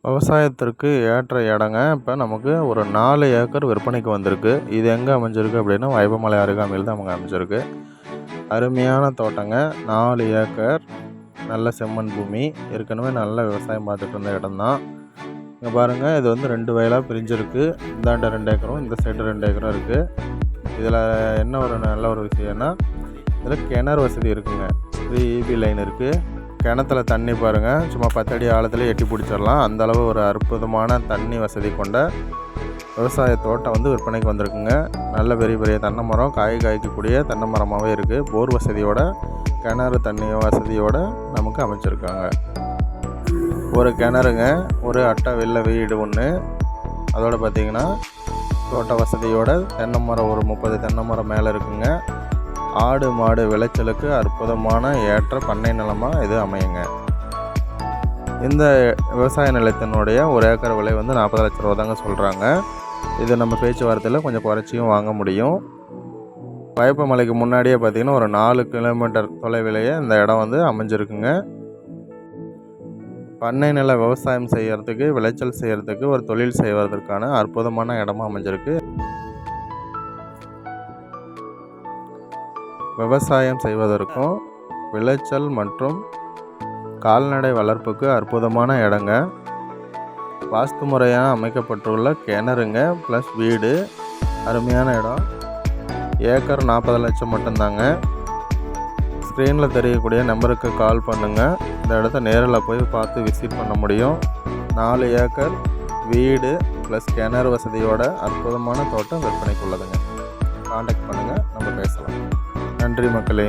விவசாயத்திற்கு ஏற்ற இடங்க இப்போ நமக்கு ஒரு 4 ஏக்கர் விற்பனைக்கு வந்திருக்கு. இது எங்கே அமைஞ்சிருக்கு அப்படின்னா, வைப்பமலை அருகாமையில் தான் நமக்கு அமைஞ்சிருக்கு. அருமையான தோட்டங்க. 4 ஏக்கர் நல்ல செம்மண் பூமி. ஏற்கனவே நல்ல விவசாயம் பார்த்துட்டு இருந்த இடம் தான். இங்கே பாருங்கள், இது வந்து 2 வயலாக பிரிஞ்சிருக்கு. இந்தாண்ட 2 ஏக்கரும் இந்த சைடு 2 ஏக்கரும் இருக்குது. இதில் என்ன ஒரு நல்ல ஒரு விஷயம்னா, இதில் கிணறு வசதி இருக்குங்க. 3 EB லைன் இருக்குது. கிணத்துல தண்ணி பாருங்கள், சும்மா 10 அடி ஆழத்துலேயே எட்டி பிடிச்சிடலாம். அந்தளவு ஒரு அற்புதமான தண்ணி வசதி கொண்ட விவசாய தோட்டம் வந்து விற்பனைக்கு வந்திருக்குங்க. நல்ல பெரிய பெரிய தென்னை மரம், காய்க்கக்கூடிய தென்னை மரமாகவே இருக்குது. போர் வசதியோட, கிணறு தண்ணி வசதியோடு நமக்கு அமைச்சிருக்காங்க. ஒரு கிணறுங்க, ஒரு அட்டை வெள்ளை வீடு ஒன்று. அதோடு பார்த்திங்கன்னா தோட்ட வசதியோட தென்னை மரம் ஒரு 30 தென்னை மரம் மேலே இருக்குங்க. ஆடு மாடு விளைச்சலுக்கு அற்புதமான ஏற்ற பண்ணை நிலமாக இது அமையுங்க. இந்த விவசாய நிலத்தினுடைய ஒரு ஏக்கர் விலை வந்து 40 லட்ச ரூபா தாங்க சொல்கிறாங்க. இது நம்ம பேச்சுவார்த்தையில் கொஞ்சம் குறைச்சியும் வாங்க முடியும். வைப்பமலைக்கு முன்னாடியே பார்த்திங்கன்னா ஒரு 4 கிலோமீட்டர் தொலைவிலேயே இந்த இடம் வந்து அமைஞ்சிருக்குங்க. பண்ணை நில விவசாயம் செய்கிறதுக்கு, விளைச்சல் செய்கிறதுக்கு, ஒரு தொழில் செய்வதற்கான அற்புதமான இடமா அமைஞ்சிருக்கு. விவசாயம் செய்வதற்கும் விளைச்சல் மற்றும் கால்நடை வளர்ப்புக்கு அற்புதமான இடங்க. வாஸ்து முறையாக அமைக்கப்பட்டுள்ள கிணறுங்க ப்ளஸ் வீடு. அருமையான இடம். ஏக்கர் 40 லட்சம் மட்டும்தாங்க. ஸ்க்ரீனில் தெரியக்கூடிய நம்பருக்கு கால் பண்ணுங்கள். இந்த இடத்த நேரில் போய் பார்த்து விசிட் பண்ண முடியும். 4 ஏக்கர் வீடு ப்ளஸ் கிணறு வசதியோட அற்புதமான தோட்டம் விற்பனைக்கு உள்ளதுங்க. காண்டாக்ட் பண்ணுங்கள், நம்ம பேசலாம். நன்றி மக்களே.